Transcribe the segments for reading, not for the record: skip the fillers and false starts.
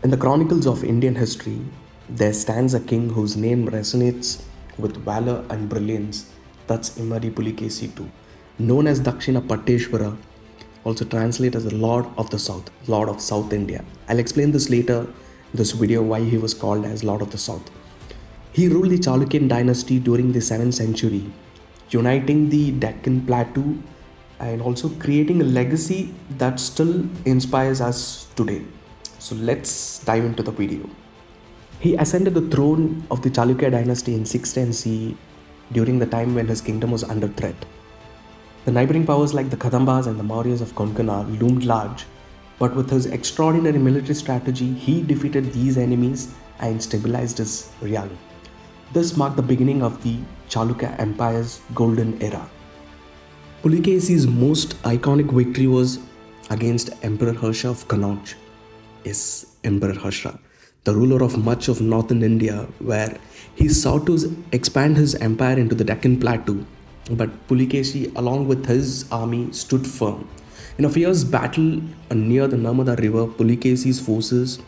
In the chronicles of Indian history, there stands a king whose name resonates with valor and brilliance. That's Immadi Pulikesi II, known as Dakshina Pateshwara, also translated as the Lord of the South, Lord of South India. I'll explain this later in this video why he was called as Lord of the South. He ruled the Chalukyan dynasty during the 7th century, uniting the Deccan plateau and also creating a legacy that still inspires us today. So let's dive into the video. He ascended the throne of the Chalukya dynasty in 610 CE during the time when his kingdom was under threat. The neighboring powers like the Kadambas and the Mauryas of Konkana loomed large, but with his extraordinary military strategy, he defeated these enemies and stabilized his realm. This marked the beginning of the Chalukya Empire's golden era. Pulikesi's most iconic victory was against Emperor Harsha of Kannauj. Yes, Emperor Harsha, the ruler of much of northern India, where he sought to expand his empire into the Deccan plateau. But Pulikeshi, along with his army, stood firm. In a fierce battle near the Narmada River, Pulikesi's forces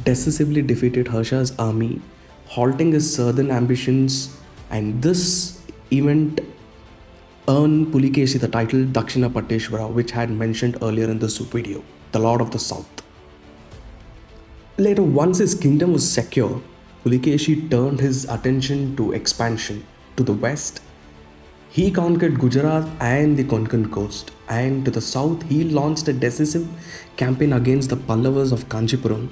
decisively defeated Harsha's army, halting his southern ambitions, and this event earned Pulikeshi the title Dakshina Pateshwara, which I had mentioned earlier in this video, the Lord of the South. Later, once his kingdom was secure, Pulikeshi turned his attention to expansion. To the west, he conquered Gujarat and the Konkan coast, and to the south, he launched a decisive campaign against the Pallavas of Kanchipuram.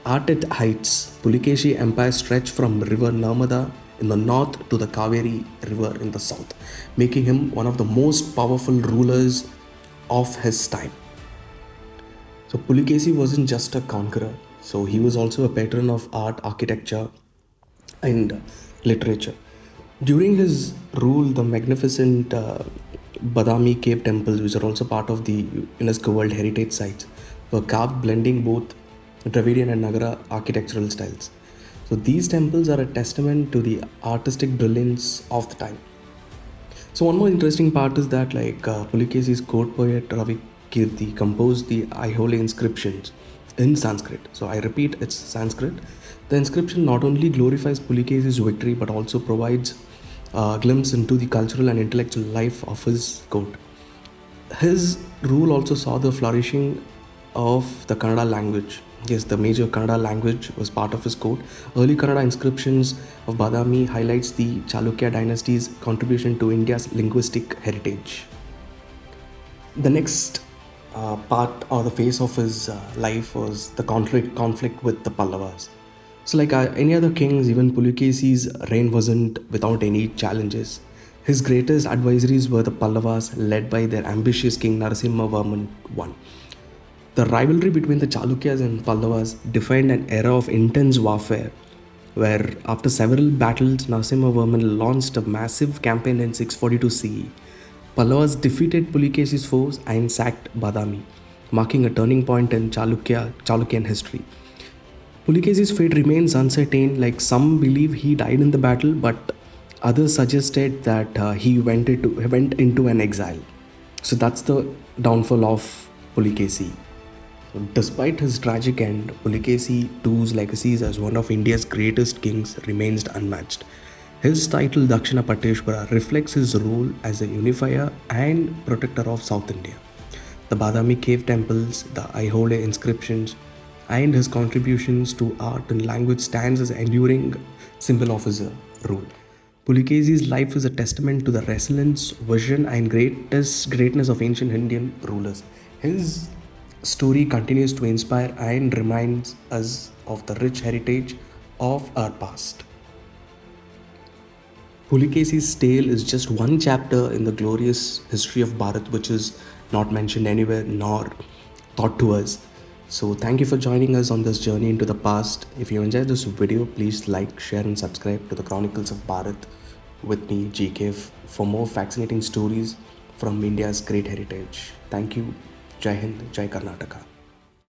At its heights, Pulikeshi Empire stretched from river Narmada in the north to the Kaveri river in the south, making him one of the most powerful rulers of his time. So Pulikeshi wasn't just a conqueror, so he was also a patron of art, architecture, and literature. During his rule, the magnificent Badami cave temples, which are also part of the UNESCO World Heritage Sites, were carved blending both Dravidian and Nagara architectural styles. So these temples are a testament to the artistic brilliance of the time. So one more interesting part is that Pulikesi's court poet Ravi Kirti composed the Aihole inscriptions in Sanskrit. So I repeat, it's Sanskrit. The inscription not only glorifies Pulikesi's victory but also provides a glimpse into the cultural and intellectual life of his court. His rule also saw the flourishing of the Kannada language. Yes, the major Kannada language was part of his court. Early Kannada inscriptions of Badami highlights the Chalukya dynasty's contribution to India's linguistic heritage. The next part or the phase of his life was the conflict with the Pallavas. So like any other kings, even Pulikesi's reign wasn't without any challenges. His greatest adversaries were the Pallavas, led by their ambitious king Narasimhavarman I. The rivalry between the Chalukyas and Pallavas defined an era of intense warfare, where after several battles, Narasimhavarman launched a massive campaign in 642 CE. Pallavas defeated Pulikesi's foes and sacked Badami, marking a turning point in Chalukyan history. Pulikesi's fate remains uncertain, like some believe he died in the battle, but others suggested that he went into an exile. So that's the downfall of Pulikesi. Despite his tragic end, Pulikeshi II's legacy as one of India's greatest kings remains unmatched. His title Dakshina Pateshwara reflects his role as a unifier and protector of South India. The Badami cave temples, the Aihole inscriptions, and his contributions to art and language stands as an enduring symbol of his rule. Pulikeshi's life is a testament to the resilience, vision, and greatness of ancient Indian rulers. His story continues to inspire and reminds us of the rich heritage of our past. Pulikeshi's tale is just one chapter in the glorious history of Bharat, which is not mentioned anywhere nor taught to us. So thank you for joining us on this journey into the past. If you enjoyed this video, please like, share and subscribe to the Chronicles of Bharat with me, GK, for more fascinating stories from India's great heritage. Thank you. Jai Hind, Jai Karnataka.